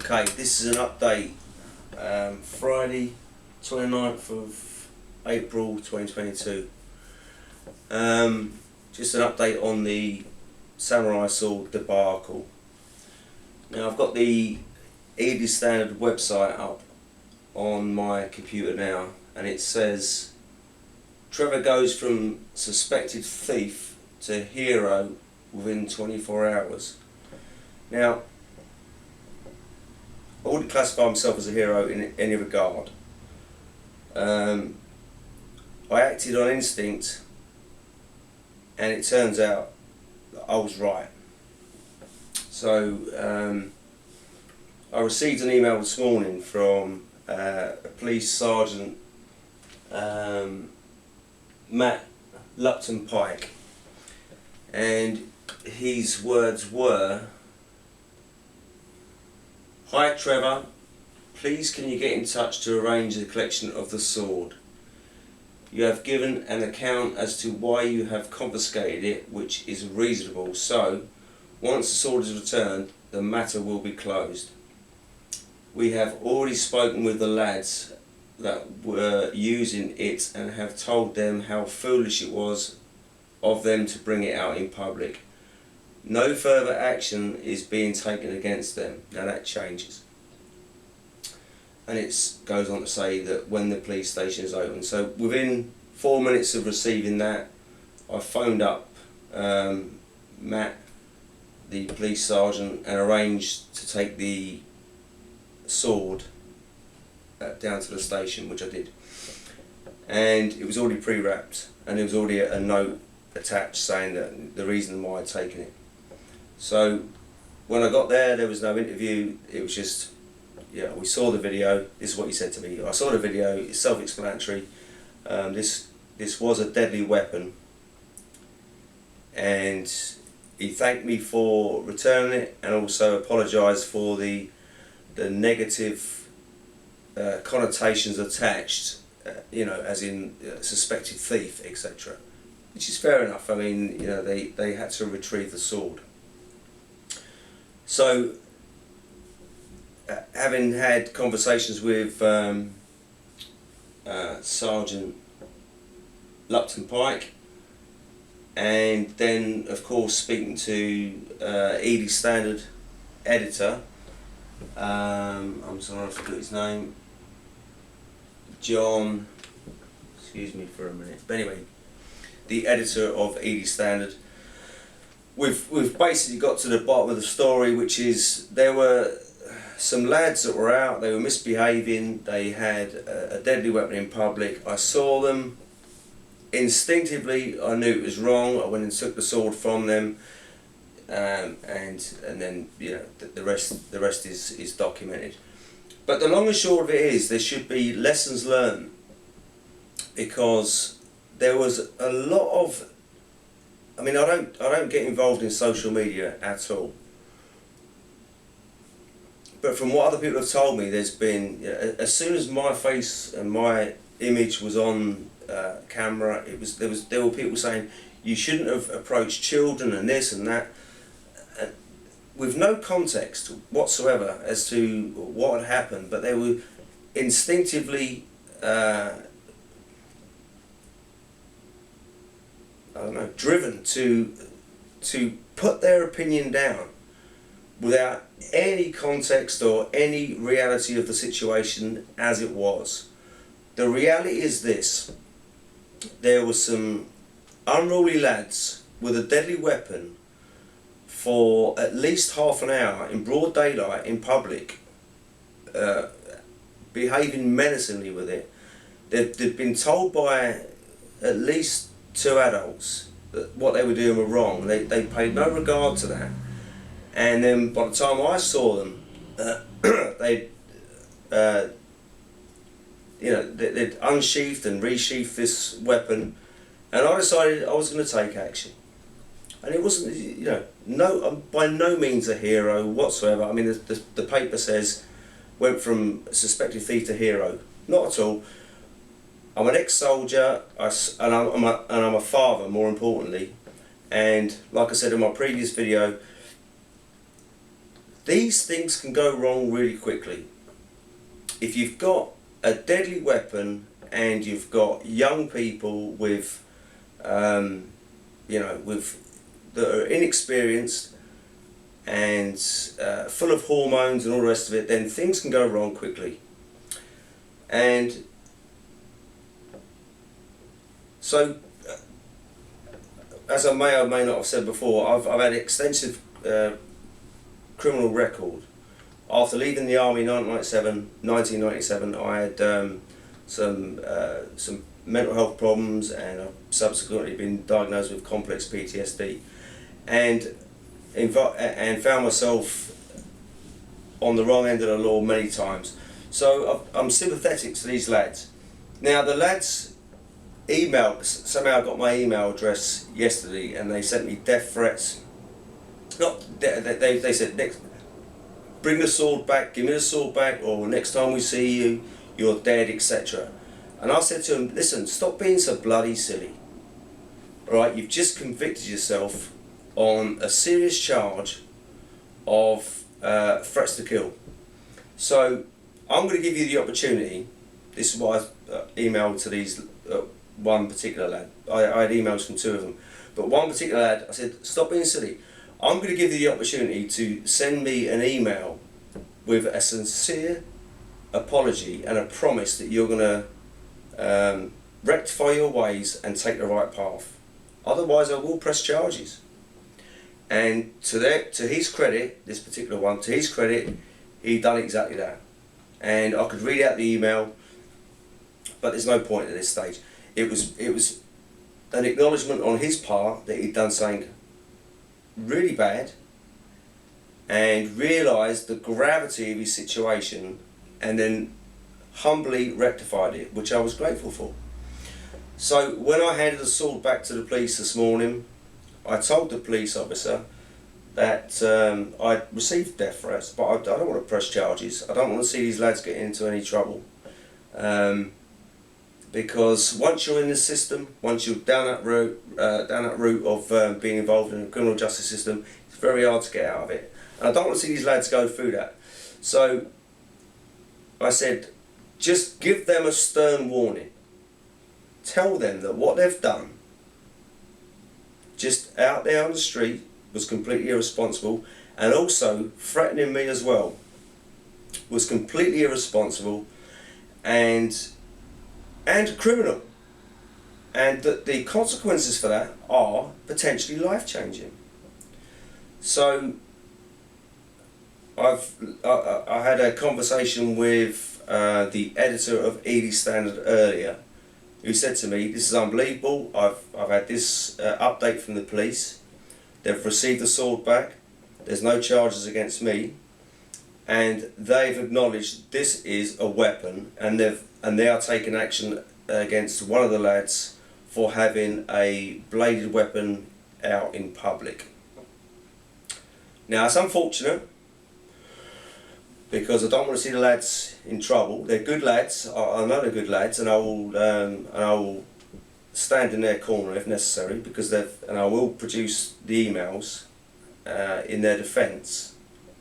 Okay, this is an update, Friday 29th of April 2022. Just an update on the Samurai Sword debacle. Now I've got the Ely Standard website up on my computer now, and it says Trevor goes from suspected thief to hero within 24 hours. Now, I wouldn't classify myself as a hero in any regard. I acted on instinct, and it turns out that I was right. So I received an email this morning from a police sergeant, Matt Lupton Pike, and his words were, "Hi Trevor, please can you get in touch to arrange the collection of the sword? You have given an account as to why you have confiscated it, which is reasonable, so once the sword is returned, the matter will be closed. We have already spoken with the lads that were using it and have told them how foolish it was of them to bring it out in public. No further action is being taken against them." Now that changes. And it goes on to say that when the police station is open. So within 4 minutes of receiving that, I phoned up Matt, the police sergeant, and arranged to take the sword down to the station, which I did. And it was already pre-wrapped, and there was already a note attached saying that the reason why I'd taken it. So when I got there was no interview. It was just, yeah, we saw the video. This is what he said to me. I saw the video. It's self-explanatory. This was a deadly weapon, and he thanked me for returning it, and also apologised for the negative connotations attached. As in suspected thief, etc. Which is fair enough. I mean, they had to retrieve the sword. So, having had conversations with Sergeant Lupton Pike, and then of course speaking to Ely Standard editor, I'm sorry I forgot his name, John, excuse me for a minute, but anyway, the editor of Ely Standard, we've basically got to the bottom of the story, which is there were some lads that were out, they were misbehaving, they had a deadly weapon in public. I saw them, instinctively I knew it was wrong. I went and took the sword from them, and then the rest is documented. But the long and short of it is, there should be lessons learned, because there was a lot of, I mean, I don't get involved in social media at all, but from what other people have told me, there's been, as soon as my face and my image was on camera, there were people saying you shouldn't have approached children and this and that, with no context whatsoever as to what had happened, but they were instinctively driven to put their opinion down without any context or any reality of the situation as it was. The reality is this: there were some unruly lads with a deadly weapon for at least half an hour in broad daylight in public, behaving menacingly with it. They'd been told by at least 2 adults that what they were doing were wrong. They paid no regard to that, and then by the time I saw them, they'd unsheathed and resheathed this weapon, and I decided I was going to take action. And it wasn't, I'm by no means a hero whatsoever. I mean, the paper says went from suspected thief to hero. Not at all. I'm an ex-soldier, and I'm a father, more importantly. And like I said in my previous video, these things can go wrong really quickly. If you've got a deadly weapon and you've got young people with, that are inexperienced and full of hormones and all the rest of it, then things can go wrong quickly. And so, as I may or may not have said before, I've had an extensive criminal record. After leaving the army in 1997, I had some mental health problems, and I've subsequently been diagnosed with complex PTSD, and found myself on the wrong end of the law many times. So I'm sympathetic to these lads. Now the lads emailed, somehow I got my email address yesterday, and they sent me death threats. They said, next, bring the sword back, give me the sword back, or next time we see you, you're dead, etc. And I said to them, listen, stop being so bloody silly. Alright, you've just convicted yourself on a serious charge of threats to kill. So I'm going to give you the opportunity. This is what I emailed to these one particular lad. I had emails from two of them, but one particular lad, I said, stop being silly. I'm going to give you the opportunity to send me an email with a sincere apology and a promise that you're going to rectify your ways and take the right path. Otherwise I will press charges. And to his credit, this particular one, to his credit, he done exactly that. And I could read out the email, but there's no point at this stage. It was an acknowledgement on his part that he'd done something really bad, and realised the gravity of his situation, and then humbly rectified it, which I was grateful for. So when I handed the sword back to the police this morning, I told the police officer that I'd received death threats, but I don't want to press charges. I don't want to see these lads get into any trouble. Because once you're in the system, once you're down that route of being involved in the criminal justice system, it's very hard to get out of it. And I don't want to see these lads go through that. So I said, just give them a stern warning. Tell them that what they've done, just out there on the street, was completely irresponsible, and also threatening me as well was completely irresponsible and criminal, and that the consequences for that are potentially life-changing. So I had a conversation with the editor of Ely Standard earlier, who said to me, this is unbelievable, I've had this update from the police, they've received the sword back, there's no charges against me, and they've acknowledged this is a weapon, and they are taking action against one of the lads for having a bladed weapon out in public. Now it's unfortunate, because I don't want to see the lads in trouble. They're good lads. I know they're good lads, and I will stand in their corner if necessary, because and I will produce the emails in their defence,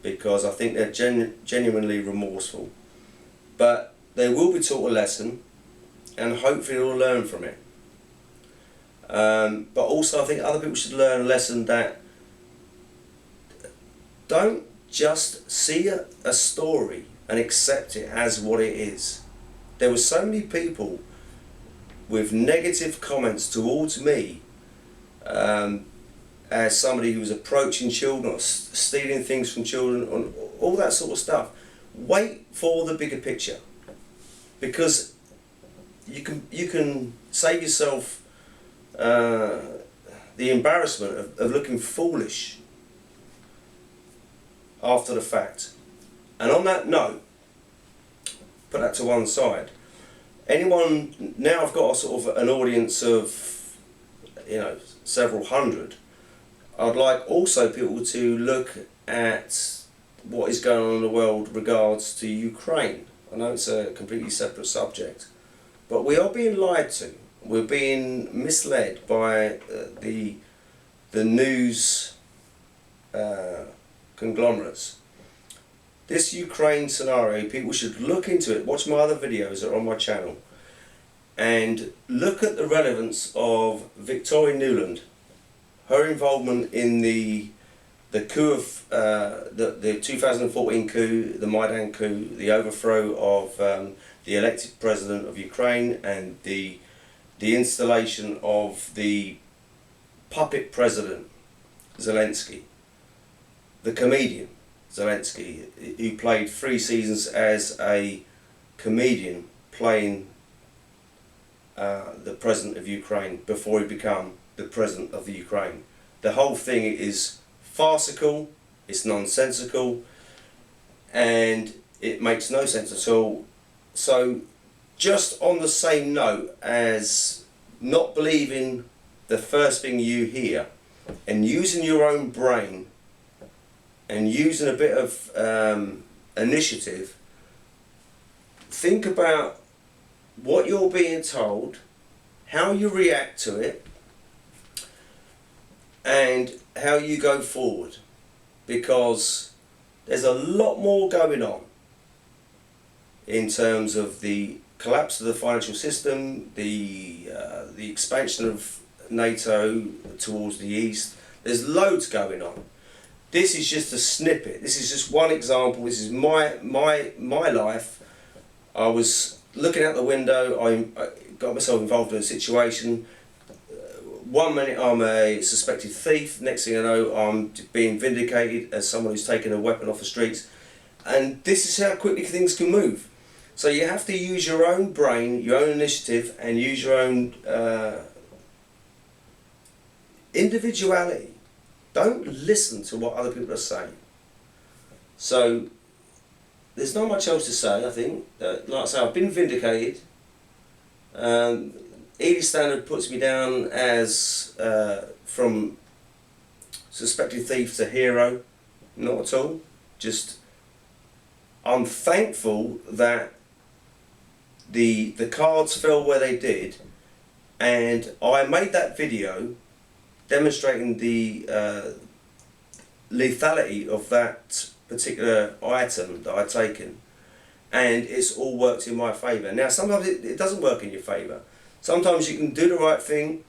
because I think they're genuinely remorseful. But they will be taught a lesson, and hopefully they'll learn from it. But also I think other people should learn a lesson that don't just see a story and accept it as what it is. There were so many people with negative comments towards me as somebody who was approaching children or stealing things from children, all that sort of stuff. Wait for the bigger picture, because you can save yourself the embarrassment of looking foolish after the fact. And on that note, put that to one side. Anyone, now I've got a sort of an audience of, several hundred, I'd like also people to look at what is going on in the world regards to Ukraine. I know it's a completely separate subject, but we are being lied to. We're being misled by the news conglomerates. this Ukraine scenario, people should look into it, watch my other videos that are on my channel, and look at the relevance of Victoria Nuland, her involvement in the coup of the 2014 coup, the Maidan coup, the overthrow of the elected president of Ukraine, and the installation of the puppet president Zelensky, the comedian Zelensky, who played 3 seasons as a comedian playing the president of Ukraine before he became the president of the Ukraine. The whole thing is farcical, it's nonsensical, and it makes no sense at all. So just on the same note as not believing the first thing you hear and using your own brain and using a bit of initiative, think about what you're being told, how you react to it, and how you go forward, because there's a lot more going on in terms of the collapse of the financial system, the expansion of NATO towards the east. There's loads going on. This is just a snippet. This is just one example. This is my life. I was looking out the window. I got myself involved in a situation. One minute I'm a suspected thief. Next thing I know, I'm being vindicated as someone who's taken a weapon off the streets. And this is how quickly things can move. So you have to use your own brain, your own initiative, and use your own individuality. Don't listen to what other people are saying. So there's not much else to say, I think. Like I say, I've been vindicated. Ely Standard puts me down as from suspected thief to hero. Not at all. Just, I'm thankful that the cards fell where they did, and I made that video demonstrating the lethality of that particular item that I'd taken, and it's all worked in my favour. Now sometimes it doesn't work in your favour. Sometimes you can do the right thing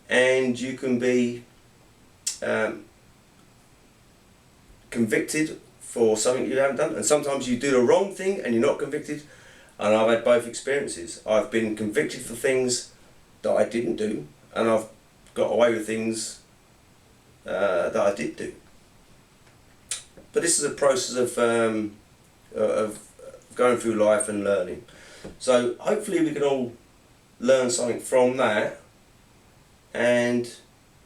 and you can be convicted for something you haven't done, and sometimes you do the wrong thing and you're not convicted, and I've had both experiences. I've been convicted for things that I didn't do, and I've got away with things that I did do. But this is a process of going through life and learning. So hopefully we can all learn something from that, and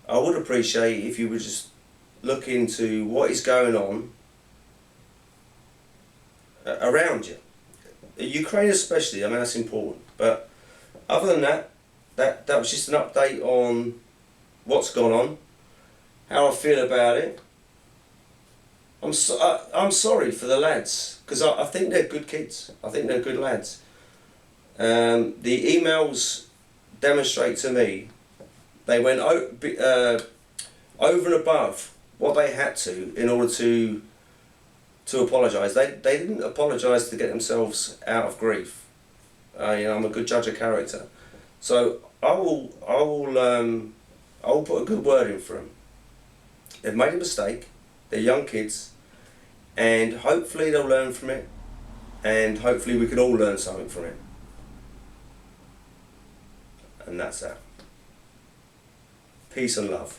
I would appreciate if you would just look into what is going on around you. Ukraine especially, I mean, that's important. But other than that, that was just an update on what's gone on, how I feel about it. I'm sorry for the lads, because I think they're good kids. I think they're good lads. The emails demonstrate to me they went over and above what they had to in order to apologise. They didn't apologise to get themselves out of grief. You know, I'm a good judge of character, so I will put a good word in for them. They've made a mistake. They're young kids, and hopefully they'll learn from it, and hopefully we can all learn something from it. And that's that. Peace and love.